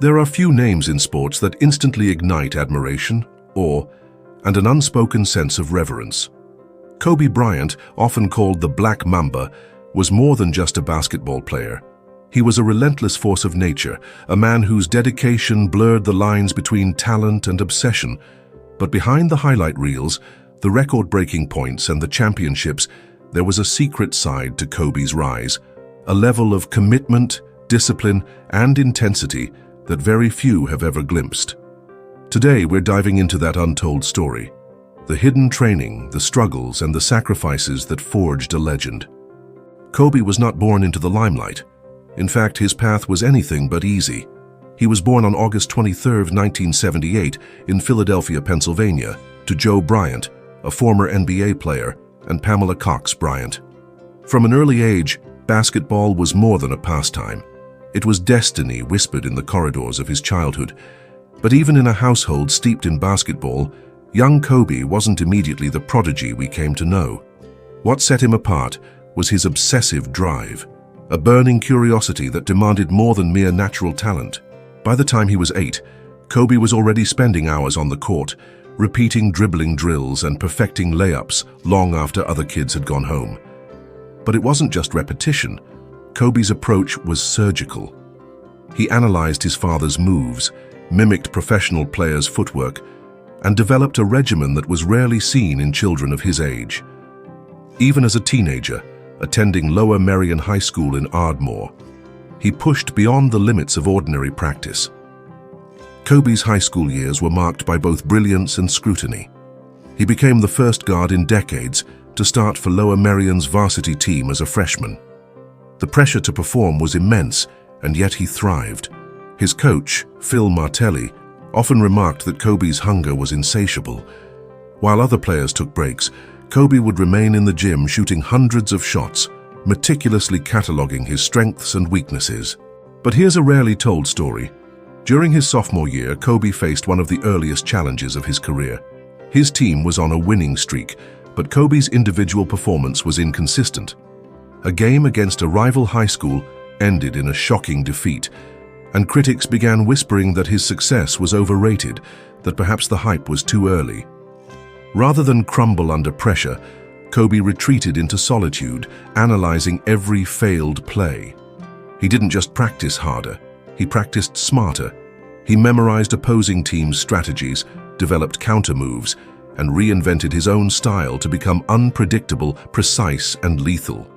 There are few names in sports that instantly ignite admiration, awe, and an unspoken sense of reverence. Kobe Bryant, often called the Black Mamba, was more than just a basketball player. He was a relentless force of nature, a man whose dedication blurred the lines between talent and obsession. But behind the highlight reels, the record-breaking points and the championships, there was a secret side to Kobe's rise, a level of commitment, discipline, and intensity that very few have ever glimpsed. Today, we're diving into that untold story, the hidden training, the struggles, and the sacrifices that forged a legend. Kobe was not born into the limelight. In fact, his path was anything but easy. He was born on August 23, 1978, in Philadelphia, Pennsylvania, to Joe Bryant, a former NBA player, and Pamela Cox Bryant. From an early age, basketball was more than a pastime. It was destiny whispered in the corridors of his childhood. But even in a household steeped in basketball, young Kobe wasn't immediately the prodigy we came to know. What set him apart was his obsessive drive, a burning curiosity that demanded more than mere natural talent. By the time he was 8, Kobe was already spending hours on the court, repeating dribbling drills and perfecting layups long after other kids had gone home. But it wasn't just repetition. Kobe's approach was surgical. He analyzed his father's moves, mimicked professional players' footwork, and developed a regimen that was rarely seen in children of his age. Even as a teenager, attending Lower Merion High School in Ardmore, he pushed beyond the limits of ordinary practice. Kobe's high school years were marked by both brilliance and scrutiny. He became the first guard in decades to start for Lower Merion's varsity team as a freshman. The pressure to perform was immense, and yet he thrived. His coach, Phil Martelli, often remarked that Kobe's hunger was insatiable. While other players took breaks, Kobe would remain in the gym shooting hundreds of shots, meticulously cataloging his strengths and weaknesses. But here's a rarely told story. During his sophomore year, Kobe faced one of the earliest challenges of his career. His team was on a winning streak, but Kobe's individual performance was inconsistent. A game against a rival high school ended in a shocking defeat, and critics began whispering that his success was overrated, that perhaps the hype was too early. Rather than crumble under pressure, Kobe retreated into solitude, analyzing every failed play. He didn't just practice harder, he practiced smarter. He memorized opposing teams' strategies, developed counter-moves, and reinvented his own style to become unpredictable, precise, and lethal.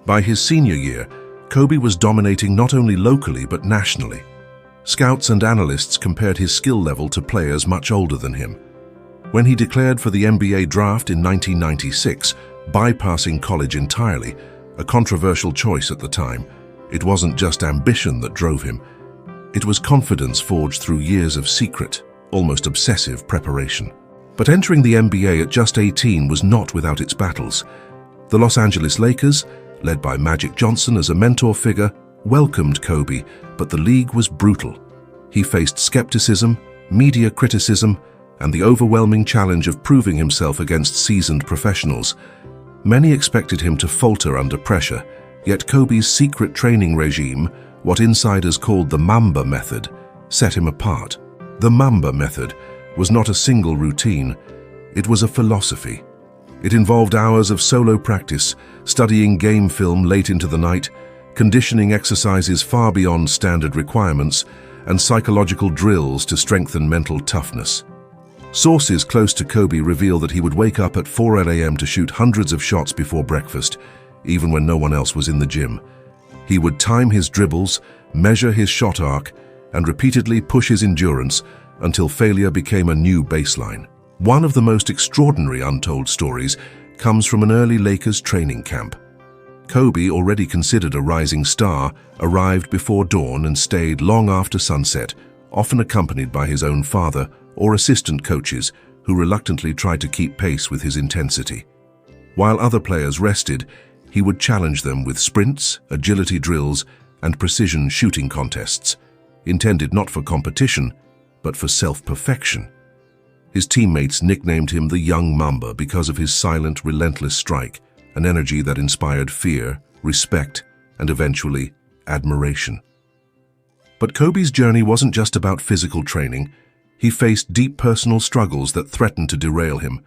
By his senior year, Kobe was dominating not only locally but nationally. Scouts and analysts compared his skill level to players much older than him. When he declared for the NBA draft in 1996, bypassing college entirely, a controversial choice at the time, it wasn't just ambition that drove him. It was confidence forged through years of secret, almost obsessive preparation. But entering the NBA at just 18 was not without its battles. The Los Angeles Lakers, led by Magic Johnson as a mentor figure, welcomed Kobe, but the league was brutal. He faced skepticism, media criticism, and the overwhelming challenge of proving himself against seasoned professionals. Many expected him to falter under pressure, yet Kobe's secret training regime, what insiders called the Mamba method, set him apart. The Mamba method was not a single routine, it was a philosophy. It involved hours of solo practice, studying game film late into the night, conditioning exercises far beyond standard requirements, and psychological drills to strengthen mental toughness. Sources close to Kobe reveal that he would wake up at 4 a.m. to shoot hundreds of shots before breakfast, even when no one else was in the gym. He would time his dribbles, measure his shot arc, and repeatedly push his endurance until failure became a new baseline. One of the most extraordinary untold stories comes from an early Lakers training camp. Kobe, already considered a rising star, arrived before dawn and stayed long after sunset, often accompanied by his own father or assistant coaches who reluctantly tried to keep pace with his intensity. While other players rested, he would challenge them with sprints, agility drills, and precision shooting contests, intended not for competition, but for self-perfection. His teammates nicknamed him the Young Mamba because of his silent, relentless strike, an energy that inspired fear, respect, and eventually admiration. But Kobe's journey wasn't just about physical training. He faced deep personal struggles that threatened to derail him.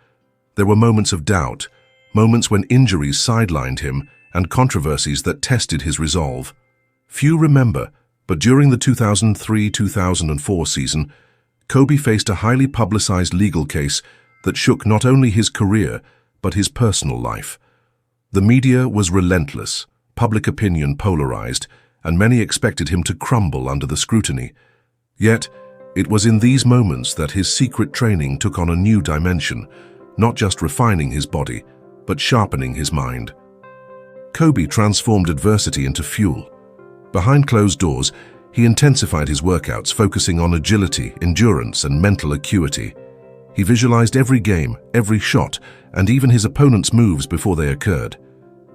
There were moments of doubt, moments when injuries sidelined him, and controversies that tested his resolve. Few remember, but during the 2003-2004 season, Kobe faced a highly publicized legal case that shook not only his career, but his personal life. The media was relentless, public opinion polarized, and many expected him to crumble under the scrutiny. Yet, it was in these moments that his secret training took on a new dimension, not just refining his body, but sharpening his mind. Kobe transformed adversity into fuel. Behind closed doors, he intensified his workouts, focusing on agility, endurance, and mental acuity. He visualized every game, every shot, and even his opponent's moves before they occurred.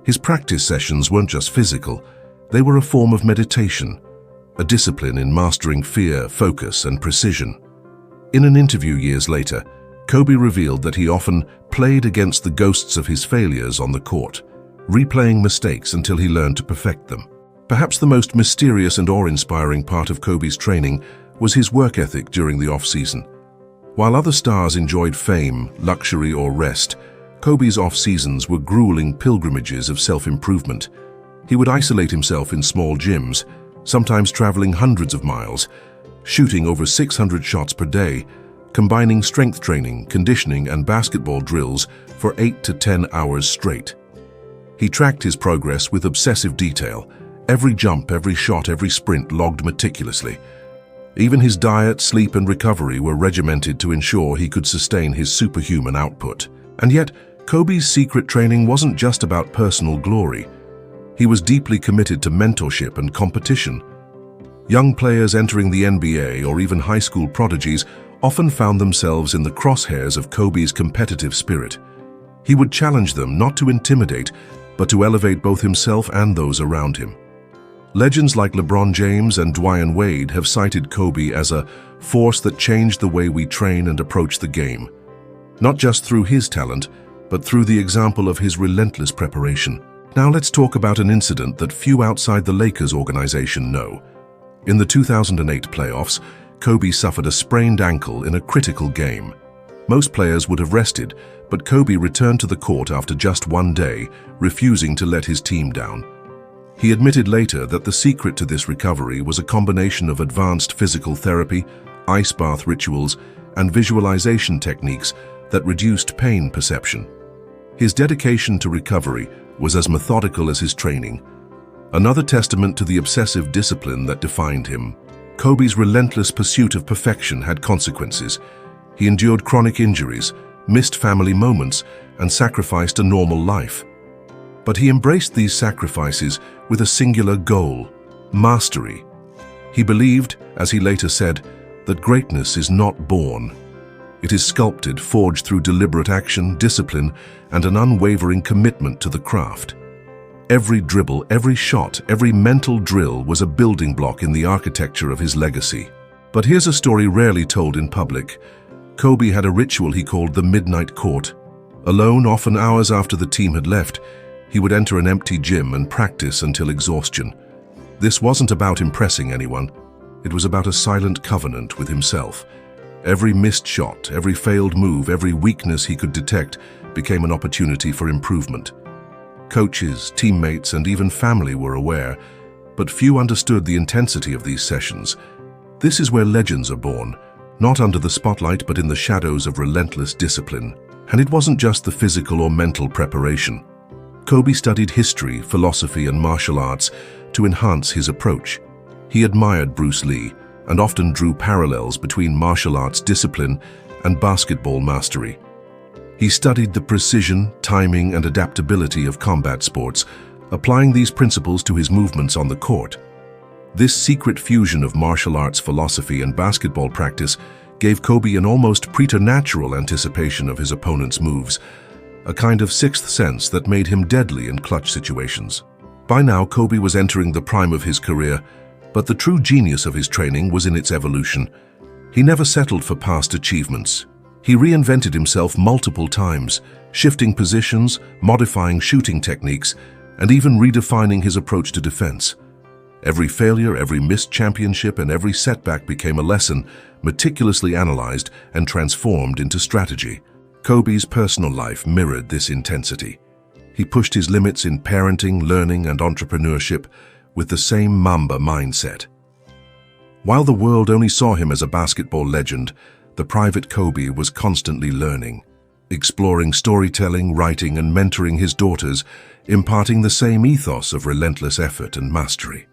His practice sessions weren't just physical, they were a form of meditation, a discipline in mastering fear, focus, and precision. In an interview years later, Kobe revealed that he often played against the ghosts of his failures on the court, replaying mistakes until he learned to perfect them. Perhaps the most mysterious and awe-inspiring part of Kobe's training was his work ethic during the off-season. While other stars enjoyed fame, luxury, or rest, Kobe's off-seasons were grueling pilgrimages of self-improvement. He would isolate himself in small gyms, sometimes traveling hundreds of miles, shooting over 600 shots per day, combining strength training, conditioning, and basketball drills for 8 to 10 hours straight. He tracked his progress with obsessive detail, every jump, every shot, every sprint logged meticulously. Even his diet, sleep, and recovery were regimented to ensure he could sustain his superhuman output. And yet, Kobe's secret training wasn't just about personal glory. He was deeply committed to mentorship and competition. Young players entering the NBA or even high school prodigies often found themselves in the crosshairs of Kobe's competitive spirit. He would challenge them not to intimidate, but to elevate both himself and those around him. Legends like LeBron James and Dwyane Wade have cited Kobe as a force that changed the way we train and approach the game, not just through his talent, but through the example of his relentless preparation. Now let's talk about an incident that few outside the Lakers organization know. In the 2008 playoffs, Kobe suffered a sprained ankle in a critical game. Most players would have rested, but Kobe returned to the court after just one day, refusing to let his team down. He admitted later that the secret to this recovery was a combination of advanced physical therapy, ice bath rituals, and visualization techniques that reduced pain perception. His dedication to recovery was as methodical as his training, another testament to the obsessive discipline that defined him. Kobe's relentless pursuit of perfection had consequences. He endured chronic injuries, missed family moments, and sacrificed a normal life. But he embraced these sacrifices with a singular goal: mastery. He believed, as he later said, that greatness is not born. It is sculpted, forged through deliberate action, discipline, and an unwavering commitment to the craft. Every dribble, every shot, every mental drill was a building block in the architecture of his legacy. But here's a story rarely told in public. Kobe had a ritual he called the midnight court. Alone, often hours after the team had left, he would enter an empty gym and practice until exhaustion. This wasn't about impressing anyone. It was about a silent covenant with himself. Every missed shot, every failed move, every weakness he could detect became an opportunity for improvement. Coaches, teammates, and even family were aware, but few understood the intensity of these sessions. This is where legends are born, not under the spotlight but in the shadows of relentless discipline. And it wasn't just the physical or mental preparation. Kobe studied history, philosophy, and martial arts to enhance his approach. He admired Bruce Lee and often drew parallels between martial arts discipline and basketball mastery. He studied the precision, timing, and adaptability of combat sports, applying these principles to his movements on the court. This secret fusion of martial arts philosophy and basketball practice gave Kobe an almost preternatural anticipation of his opponent's moves, a kind of sixth sense that made him deadly in clutch situations. By now, Kobe was entering the prime of his career, but the true genius of his training was in its evolution. He never settled for past achievements. He reinvented himself multiple times, shifting positions, modifying shooting techniques, and even redefining his approach to defense. Every failure, every missed championship, and every setback became a lesson, meticulously analyzed and transformed into strategy. Kobe's personal life mirrored this intensity. He pushed his limits in parenting, learning, and entrepreneurship with the same Mamba mindset. While the world only saw him as a basketball legend, the private Kobe was constantly learning, exploring storytelling, writing, and mentoring his daughters, imparting the same ethos of relentless effort and mastery.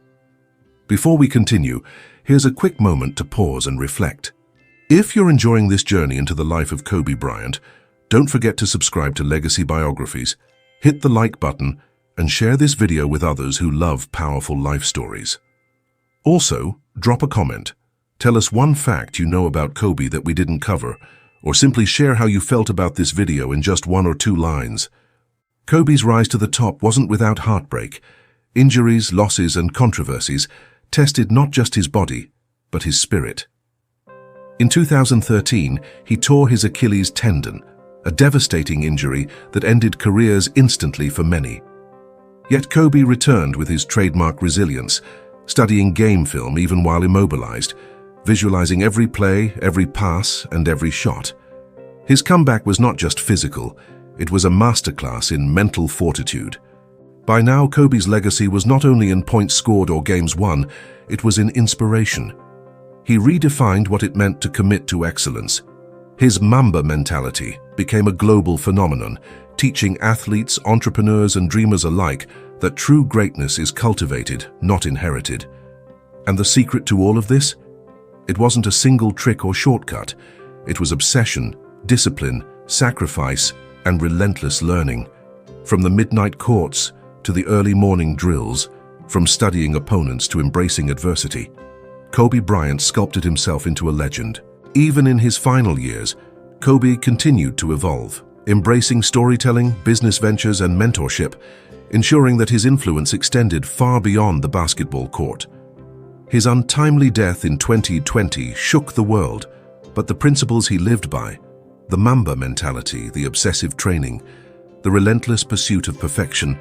Before we continue, here's a quick moment to pause and reflect. If you're enjoying this journey into the life of Kobe Bryant, don't forget to subscribe to Legacy Biographies, hit the like button, and share this video with others who love powerful life stories. Also, drop a comment. Tell us one fact you know about Kobe that we didn't cover, or simply share how you felt about this video in just 1 or 2 lines. Kobe's rise to the top wasn't without heartbreak. Injuries, losses, and controversies tested not just his body, but his spirit. In 2013, he tore his Achilles tendon, a devastating injury that ended careers instantly for many. Yet Kobe returned with his trademark resilience, studying game film even while immobilized, visualizing every play, every pass, and every shot. His comeback was not just physical, it was a masterclass in mental fortitude. By now, Kobe's legacy was not only in points scored or games won, it was in inspiration. He redefined what it meant to commit to excellence. His Mamba mentality became a global phenomenon, teaching athletes, entrepreneurs, and dreamers alike that true greatness is cultivated, not inherited. And the secret to all of this? It wasn't a single trick or shortcut. It was obsession, discipline, sacrifice, and relentless learning. From the midnight courts to the early morning drills, from studying opponents to embracing adversity, Kobe Bryant sculpted himself into a legend. Even in his final years, Kobe continued to evolve, embracing storytelling, business ventures, and mentorship, ensuring that his influence extended far beyond the basketball court. His untimely death in 2020 shook the world, but the principles he lived by, the Mamba mentality, the obsessive training, the relentless pursuit of perfection,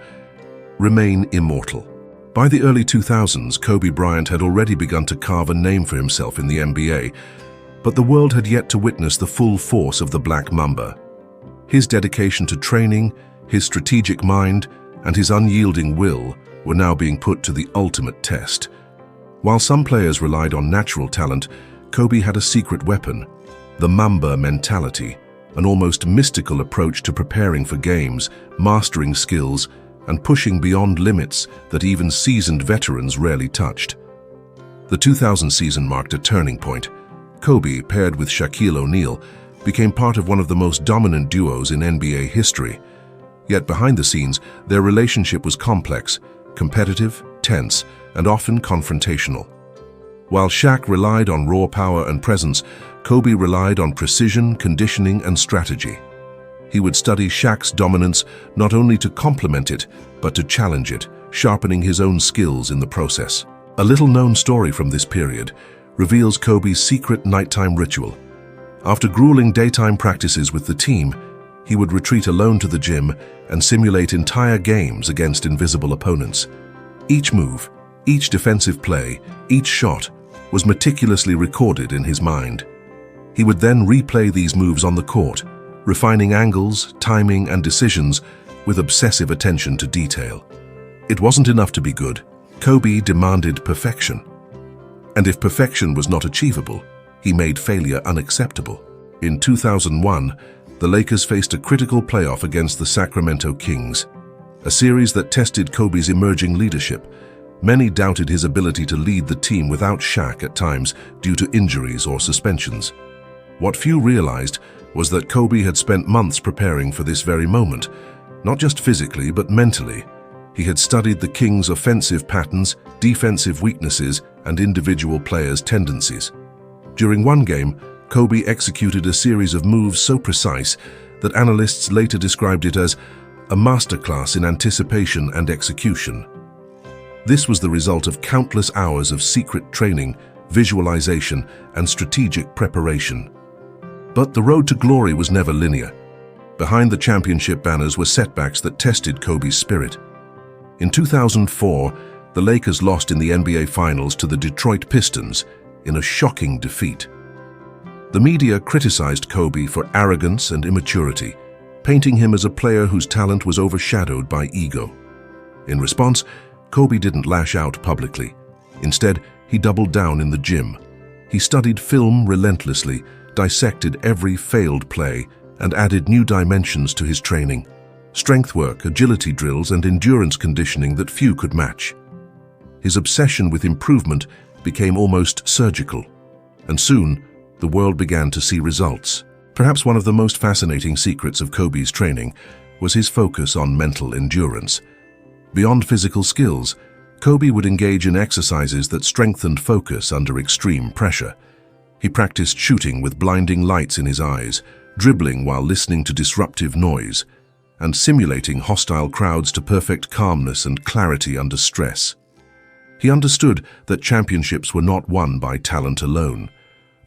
remain immortal. By the early 2000s, Kobe Bryant had already begun to carve a name for himself in the NBA, but the world had yet to witness the full force of the Black Mamba. His dedication to training, his strategic mind, and his unyielding will were now being put to the ultimate test. While some players relied on natural talent, Kobe had a secret weapon, the Mamba mentality, an almost mystical approach to preparing for games, mastering skills, and pushing beyond limits that even seasoned veterans rarely touched. The 2000 season marked a turning point. Kobe, paired with Shaquille O'Neal, became part of one of the most dominant duos in NBA history. Yet behind the scenes, their relationship was complex, competitive, tense, and often confrontational. While Shaq relied on raw power and presence, Kobe relied on precision, conditioning, and strategy. He would study Shaq's dominance not only to complement it, but to challenge it, sharpening his own skills in the process. A little-known story from this period reveals Kobe's secret nighttime ritual. After grueling daytime practices with the team, he would retreat alone to the gym and simulate entire games against invisible opponents. Each move, each defensive play, each shot was meticulously recorded in his mind. He would then replay these moves on the court, refining angles, timing, and decisions with obsessive attention to detail. It wasn't enough to be good. Kobe demanded perfection. And if perfection was not achievable, he made failure unacceptable. In 2001, the Lakers faced a critical playoff against the Sacramento Kings, a series that tested Kobe's emerging leadership. Many doubted his ability to lead the team without Shaq at times due to injuries or suspensions. What few realized was that Kobe had spent months preparing for this very moment, not just physically but mentally. He had studied the Kings' offensive patterns, defensive weaknesses, and individual players' tendencies. During one game, Kobe executed a series of moves so precise that analysts later described it as a masterclass in anticipation and execution. This was the result of countless hours of secret training, visualization, and strategic preparation. But the road to glory was never linear. Behind the championship banners were setbacks that tested Kobe's spirit. In 2004, the Lakers lost in the NBA Finals to the Detroit Pistons in a shocking defeat. The media criticized Kobe for arrogance and immaturity, painting him as a player whose talent was overshadowed by ego. In response, Kobe didn't lash out publicly. Instead, he doubled down in the gym. He studied film relentlessly, dissected every failed play, and added new dimensions to his training: strength work, agility drills, and endurance conditioning that few could match. His obsession with improvement became almost surgical, and soon the world began to see results. Perhaps one of the most fascinating secrets of Kobe's training was his focus on mental endurance. Beyond physical skills, Kobe would engage in exercises that strengthened focus under extreme pressure. He practiced shooting with blinding lights in his eyes, dribbling while listening to disruptive noise, and simulating hostile crowds to perfect calmness and clarity under stress. He understood that championships were not won by talent alone.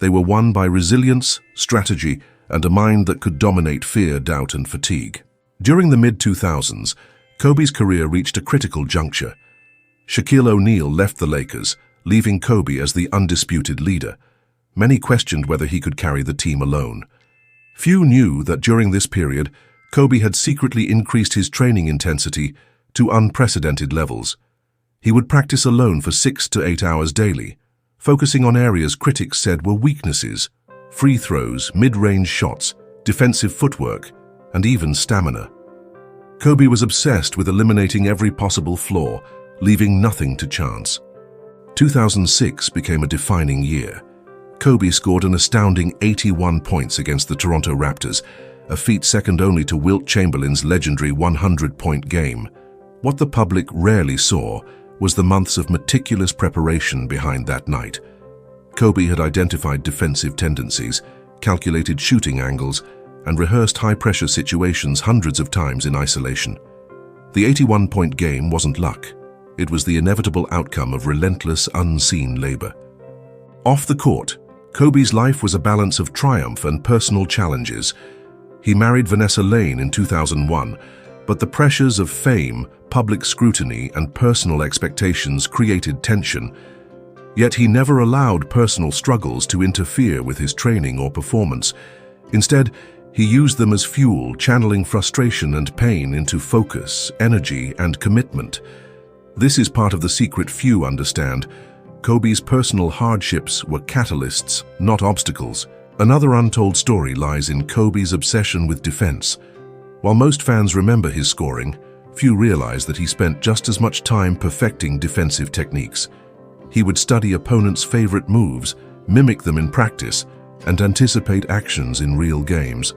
They were won by resilience, strategy, and a mind that could dominate fear, doubt, and fatigue. During the mid-2000s, Kobe's career reached a critical juncture. Shaquille O'Neal left the Lakers, leaving Kobe as the undisputed leader. Many questioned whether he could carry the team alone. Few knew that during this period, Kobe had secretly increased his training intensity to unprecedented levels. He would practice alone for 6 to 8 hours daily, focusing on areas critics said were weaknesses: free throws, mid-range shots, defensive footwork, and even stamina. Kobe was obsessed with eliminating every possible flaw, leaving nothing to chance. 2006 became a defining year. Kobe scored an astounding 81 points against the Toronto Raptors, a feat second only to Wilt Chamberlain's legendary 100-point game. What the public rarely saw was the months of meticulous preparation behind that night. Kobe had identified defensive tendencies, calculated shooting angles, and rehearsed high-pressure situations hundreds of times in isolation. The 81-point game wasn't luck. It was the inevitable outcome of relentless, unseen labor. Off the court, Kobe's life was a balance of triumph and personal challenges. He married Vanessa Lane in 2001, but the pressures of fame, public scrutiny, and personal expectations created tension. Yet he never allowed personal struggles to interfere with his training or performance. Instead, he used them as fuel, channeling frustration and pain into focus, energy, and commitment. This is part of the secret few understand. Kobe's personal hardships were catalysts, not obstacles. Another untold story lies in Kobe's obsession with defense. While most fans remember his scoring, few realize that he spent just as much time perfecting defensive techniques. He would study opponents' favorite moves, mimic them in practice, and anticipate actions in real games.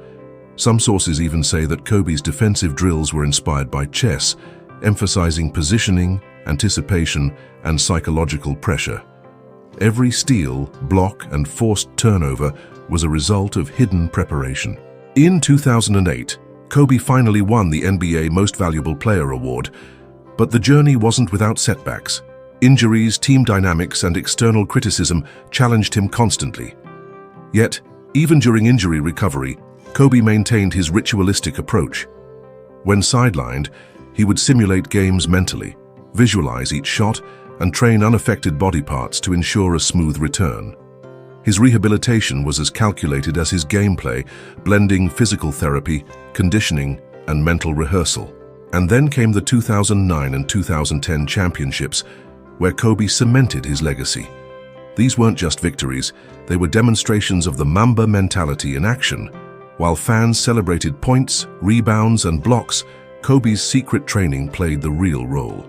Some sources even say that Kobe's defensive drills were inspired by chess, emphasizing positioning, anticipation, and psychological pressure. Every steal, block, and forced turnover was a result of hidden preparation. In 2008, Kobe finally won the NBA Most Valuable Player award, but the journey wasn't without setbacks. Injuries, team dynamics, and external criticism challenged him constantly. Yet, even during injury recovery, Kobe maintained his ritualistic approach. When sidelined, he would simulate games mentally, visualize each shot, and train unaffected body parts to ensure a smooth return. His rehabilitation was as calculated as his gameplay, blending physical therapy, conditioning, and mental rehearsal. And then came the 2009 and 2010 championships, where Kobe cemented his legacy. These weren't just victories, they were demonstrations of the Mamba mentality in action. While fans celebrated points, rebounds, and blocks, Kobe's secret training played the real role.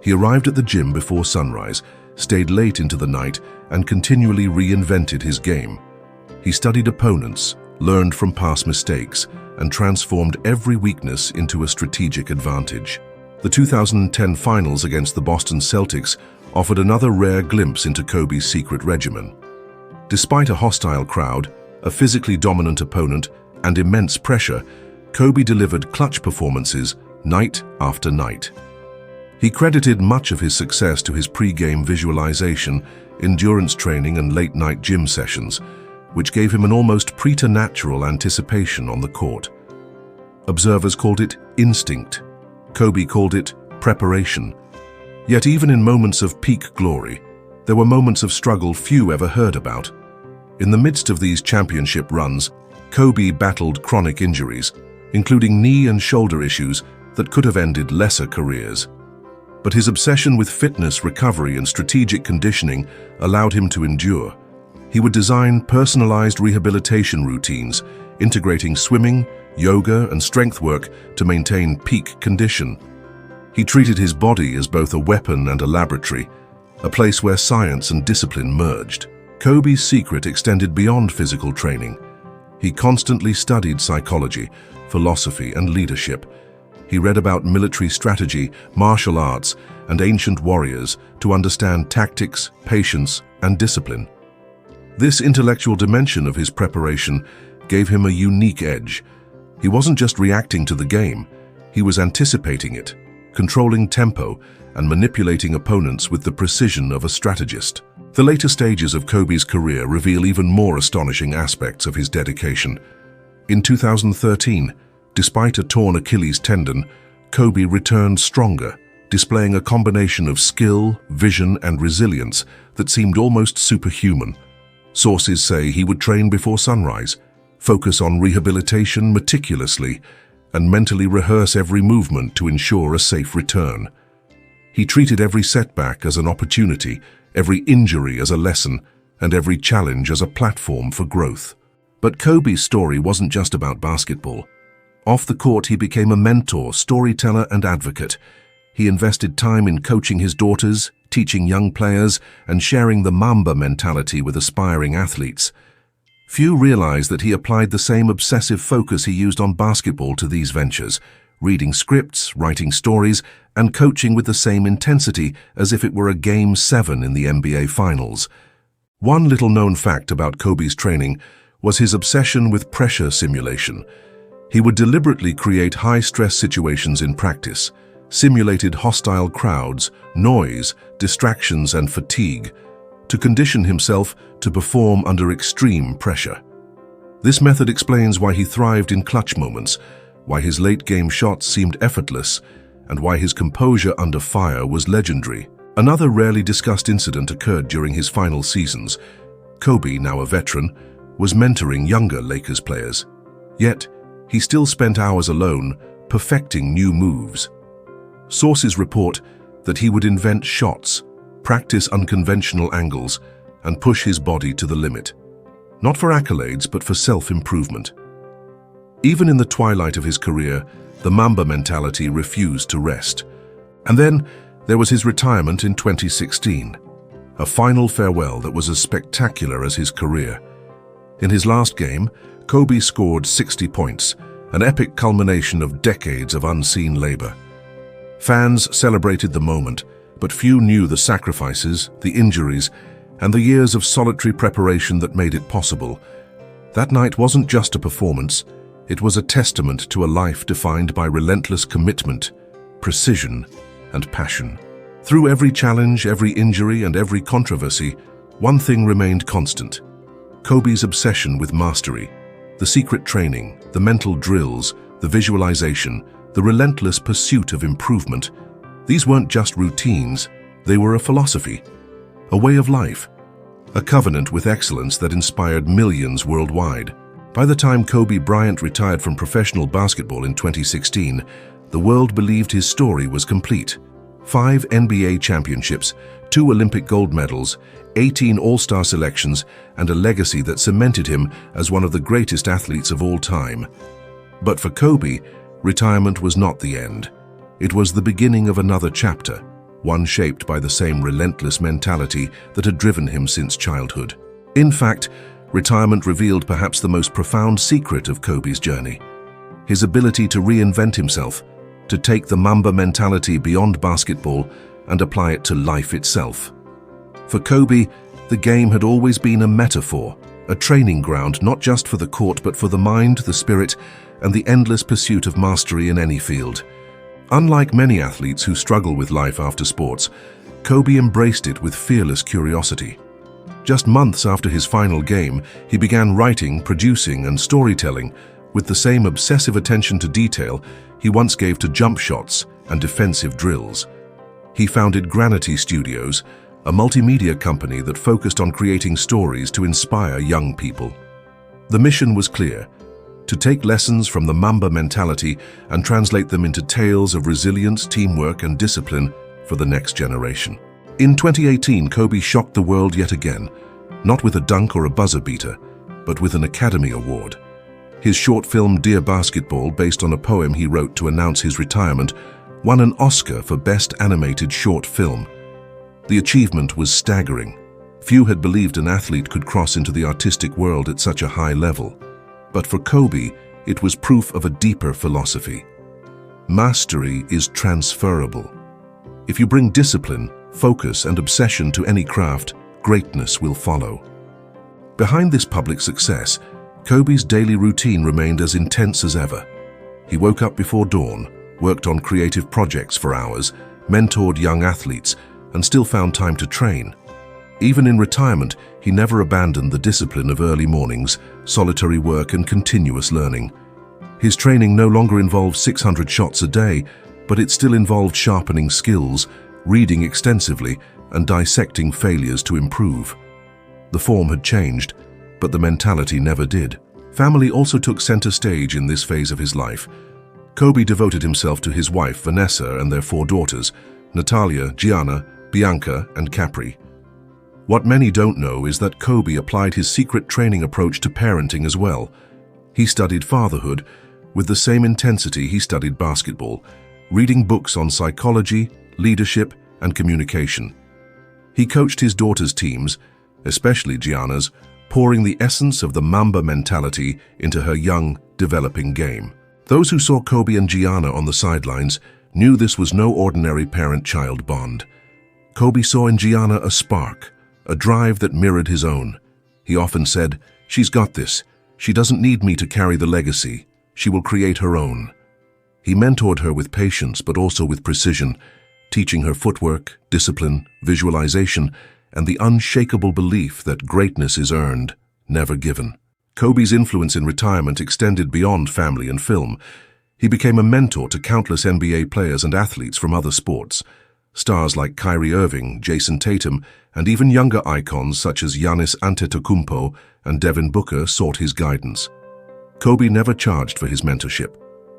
He arrived at the gym before sunrise, stayed late into the night, and continually reinvented his game. He studied opponents, learned from past mistakes, and transformed every weakness into a strategic advantage. The 2010 finals against the Boston Celtics offered another rare glimpse into Kobe's secret regimen. Despite a hostile crowd, a physically dominant opponent, and immense pressure, Kobe delivered clutch performances night after night. He credited much of his success to his pre-game visualization, endurance training, and late-night gym sessions, which gave him an almost preternatural anticipation on the court. Observers called it instinct. Kobe called it preparation. Yet even in moments of peak glory, there were moments of struggle few ever heard about. In the midst of these championship runs, Kobe battled chronic injuries, including knee and shoulder issues that could have ended lesser careers. But his obsession with fitness, recovery, and strategic conditioning allowed him to endure. He would design personalized rehabilitation routines, integrating swimming, yoga, and strength work to maintain peak condition. He treated his body as both a weapon and a laboratory, a place where science and discipline merged. Kobe's secret extended beyond physical training. He constantly studied psychology, philosophy, and leadership. He read about military strategy, martial arts, and ancient warriors to understand tactics, patience, and discipline. This intellectual dimension of his preparation gave him a unique edge. He wasn't just reacting to the game, he was anticipating it, controlling tempo and manipulating opponents with the precision of a strategist. The later stages of Kobe's career reveal even more astonishing aspects of his dedication. In 2013, despite a torn Achilles tendon, Kobe returned stronger, displaying a combination of skill, vision, and resilience that seemed almost superhuman. Sources say he would train before sunrise, focus on rehabilitation meticulously, and mentally rehearse every movement to ensure a safe return. He treated every setback as an opportunity, every injury as a lesson, and every challenge as a platform for growth. But Kobe's story wasn't just about basketball. Off the court, he became a mentor, storyteller, and advocate. He invested time in coaching his daughters, teaching young players, and sharing the Mamba mentality with aspiring athletes. Few realize that he applied the same obsessive focus he used on basketball to these ventures, reading scripts, writing stories, and coaching with the same intensity as if it were a Game 7 in the NBA Finals. One little-known fact about Kobe's training was his obsession with pressure simulation. He would deliberately create high-stress situations in practice, simulated hostile crowds, noise, distractions, and fatigue, to condition himself to perform under extreme pressure. This method explains why he thrived in clutch moments, why his late-game shots seemed effortless, and why his composure under fire was legendary. Another rarely discussed incident occurred during his final seasons. Kobe, now a veteran, was mentoring younger Lakers players. Yet, he still spent hours alone, perfecting new moves. Sources report that he would invent shots, practice unconventional angles, and push his body to the limit. Not for accolades, but for self-improvement. Even in the twilight of his career, the Mamba mentality refused to rest. And then there was his retirement in 2016, a final farewell that was as spectacular as his career. In his last game, Kobe scored 60 points, an epic culmination of decades of unseen labor. Fans celebrated the moment, but few knew the sacrifices, the injuries, and the years of solitary preparation that made it possible. That night wasn't just a performance, it was a testament to a life defined by relentless commitment, precision, and passion. Through every challenge, every injury, and every controversy, one thing remained constant: Kobe's obsession with mastery. The secret training, the mental drills, the visualization, the relentless pursuit of improvement. These weren't just routines, they were a philosophy, a way of life, a covenant with excellence that inspired millions worldwide. By the time Kobe Bryant retired from professional basketball in 2016, the world believed his story was complete. 5 NBA championships, 2 Olympic gold medals, 18 All-Star selections, and a legacy that cemented him as one of the greatest athletes of all time. But for Kobe, retirement was not the end. It was the beginning of another chapter, one shaped by the same relentless mentality that had driven him since childhood. In fact, retirement revealed perhaps the most profound secret of Kobe's journey: his ability to reinvent himself, to take the Mamba mentality beyond basketball and apply it to life itself. For Kobe, the game had always been a metaphor, a training ground not just for the court but for the mind, the spirit, and the endless pursuit of mastery in any field. Unlike many athletes who struggle with life after sports, Kobe embraced it with fearless curiosity. Just months after his final game, he began writing, producing, and storytelling with the same obsessive attention to detail he once gave to jump shots and defensive drills. He founded Granity Studios, a multimedia company that focused on creating stories to inspire young people. The mission was clear: to take lessons from the Mamba mentality and translate them into tales of resilience, teamwork, and discipline for the next generation. In 2018, Kobe shocked the world yet again, not with a dunk or a buzzer beater, but with an Academy Award. His short film Dear Basketball, based on a poem he wrote to announce his retirement, won an Oscar for Best Animated Short Film. The achievement was staggering. Few had believed an athlete could cross into the artistic world at such a high level. But for Kobe, it was proof of a deeper philosophy. Mastery is transferable. If you bring discipline, focus, and obsession to any craft, greatness will follow. Behind this public success, Kobe's daily routine remained as intense as ever. He woke up before dawn, worked on creative projects for hours, mentored young athletes, and still found time to train. Even in retirement, he never abandoned the discipline of early mornings, solitary work, and continuous learning. His training no longer involved 600 shots a day, but it still involved sharpening skills, reading extensively, and dissecting failures to improve. The form had changed, but the mentality never did. Family also took center stage in this phase of his life. Kobe devoted himself to his wife, Vanessa, and their 4 daughters, Natalia, Gianna, Bianca, and Capri. What many don't know is that Kobe applied his secret training approach to parenting as well. He studied fatherhood with the same intensity he studied basketball, reading books on psychology, leadership, and communication. He coached his daughters' teams, especially Gianna's, pouring the essence of the Mamba mentality into her young, developing game. Those who saw Kobe and Gianna on the sidelines knew this was no ordinary parent-child bond. Kobe saw in Gianna a spark, a drive that mirrored his own. He often said, "She's got this. She doesn't need me to carry the legacy. She will create her own." He mentored her with patience but also with precision, teaching her footwork, discipline, visualization, and the unshakable belief that greatness is earned, never given. Kobe's influence in retirement extended beyond family and film. He became a mentor to countless NBA players and athletes from other sports. Stars like Kyrie Irving, Jason Tatum, and even younger icons such as Giannis Antetokounmpo and Devin Booker sought his guidance. Kobe never charged for his mentorship.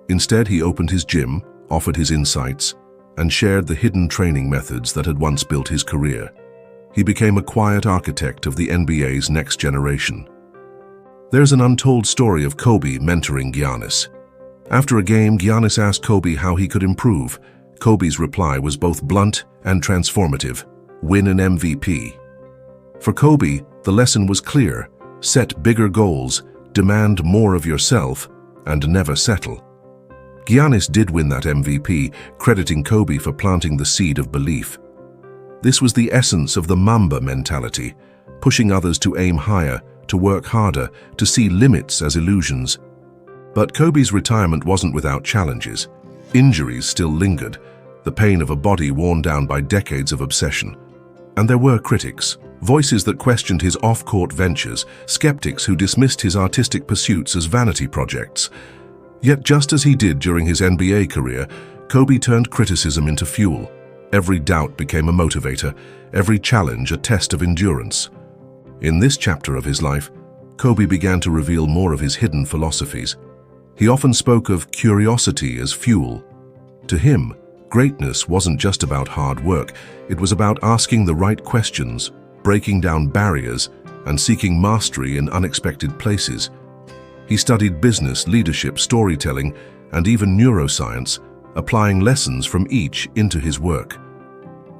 Instead, he opened his gym, offered his insights, and shared the hidden training methods that had once built his career. He became a quiet architect of the NBA's next generation. There's an untold story of Kobe mentoring Giannis. After a game, Giannis asked Kobe how he could improve. Kobe's reply was both blunt and transformative: win an MVP. For Kobe, the lesson was clear: set bigger goals, demand more of yourself, and never settle. Giannis did win that MVP, crediting Kobe for planting the seed of belief. This was the essence of the Mamba mentality, pushing others to aim higher, to work harder, to see limits as illusions. But Kobe's retirement wasn't without challenges. Injuries still lingered, the pain of a body worn down by decades of obsession. And there were critics, voices that questioned his off-court ventures, skeptics who dismissed his artistic pursuits as vanity projects. Yet just as he did during his NBA career, Kobe turned criticism into fuel. Every doubt became a motivator, every challenge a test of endurance. In this chapter of his life, Kobe began to reveal more of his hidden philosophies. He often spoke of curiosity as fuel. To him, greatness wasn't just about hard work, it was about asking the right questions, breaking down barriers, and seeking mastery in unexpected places. He studied business, leadership, storytelling, and even neuroscience, applying lessons from each into his work.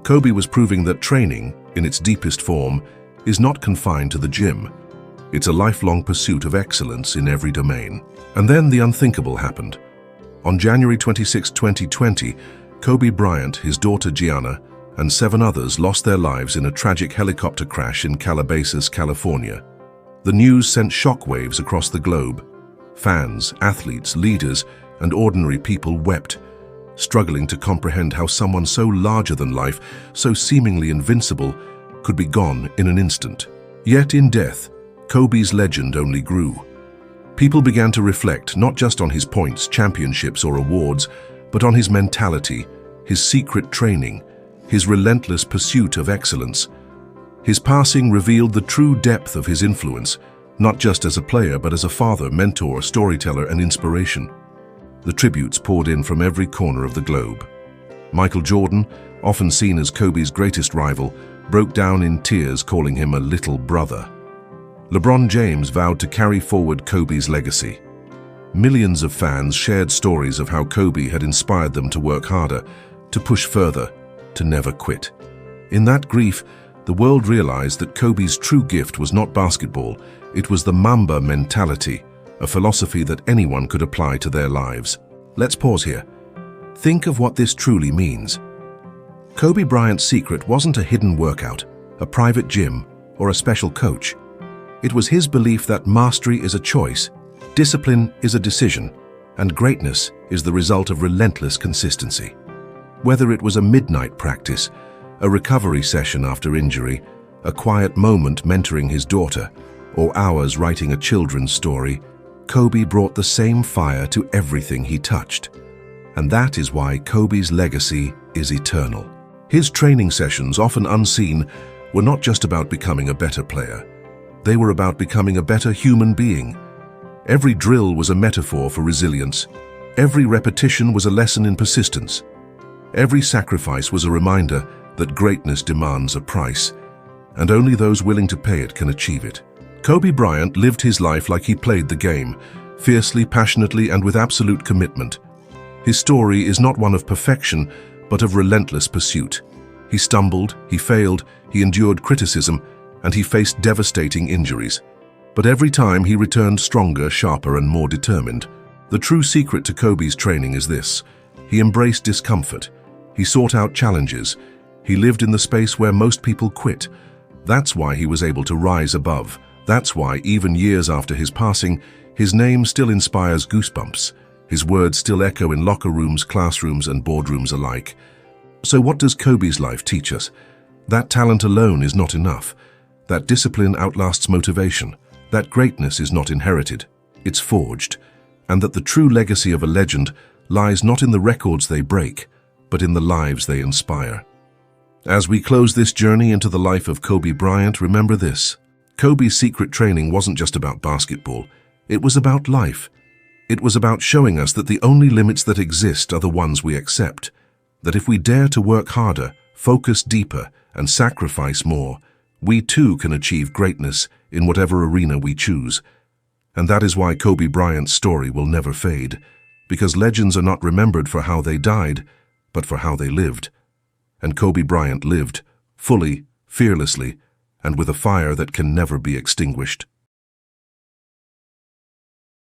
Kobe was proving that training, in its deepest form, is not confined to the gym. It's a lifelong pursuit of excellence in every domain. And then the unthinkable happened. On January 26, 2020, Kobe Bryant, his daughter Gianna, and 7 others lost their lives in a tragic helicopter crash in Calabasas, California. The news sent shockwaves across the globe. Fans, athletes, leaders, and ordinary people wept, struggling to comprehend how someone so larger than life, so seemingly invincible, could be gone in an instant. Yet in death, Kobe's legend only grew. People began to reflect not just on his points, championships, or awards, but on his mentality, his secret training, his relentless pursuit of excellence. His passing revealed the true depth of his influence, not just as a player but as a father, mentor, storyteller, and inspiration. The tributes poured in from every corner of the globe. Michael Jordan, often seen as Kobe's greatest rival, broke down in tears, calling him a little brother. LeBron James vowed to carry forward Kobe's legacy. Millions of fans shared stories of how Kobe had inspired them to work harder, to push further, to never quit. In that grief, the world realized that Kobe's true gift was not basketball, it was the Mamba mentality, a philosophy that anyone could apply to their lives. Let's pause here. Think of what this truly means. Kobe Bryant's secret wasn't a hidden workout, a private gym, or a special coach. It was his belief that mastery is a choice, discipline is a decision, and greatness is the result of relentless consistency. Whether it was a midnight practice, a recovery session after injury, a quiet moment mentoring his daughter, or hours writing a children's story, Kobe brought the same fire to everything he touched. And that is why Kobe's legacy is eternal. His training sessions, often unseen, were not just about becoming a better player. They were about becoming a better human being. Every drill was a metaphor for resilience. Every repetition was a lesson in persistence. Every sacrifice was a reminder that greatness demands a price, and only those willing to pay it can achieve it. Kobe Bryant lived his life like he played the game, fiercely, passionately, and with absolute commitment. His story is not one of perfection, but of relentless pursuit. He stumbled, he failed, he endured criticism, and he faced devastating injuries. But every time he returned stronger, sharper, and more determined. The true secret to Kobe's training is this: he embraced discomfort. He sought out challenges. He lived in the space where most people quit. That's why he was able to rise above. That's why, even years after his passing, his name still inspires goosebumps. His words still echo in locker rooms, classrooms, and boardrooms alike. So what does Kobe's life teach us? That talent alone is not enough. That discipline outlasts motivation. That greatness is not inherited, it's forged. And that the true legacy of a legend lies not in the records they break, but in the lives they inspire. As we close this journey into the life of Kobe Bryant, remember this: Kobe's secret training wasn't just about basketball, it was about life. It was about showing us that the only limits that exist are the ones we accept. That if we dare to work harder, focus deeper, and sacrifice more, we too can achieve greatness in whatever arena we choose. And that is why Kobe Bryant's story will never fade, because legends are not remembered for how they died, but for how they lived. And Kobe Bryant lived, fully, fearlessly, and with a fire that can never be extinguished.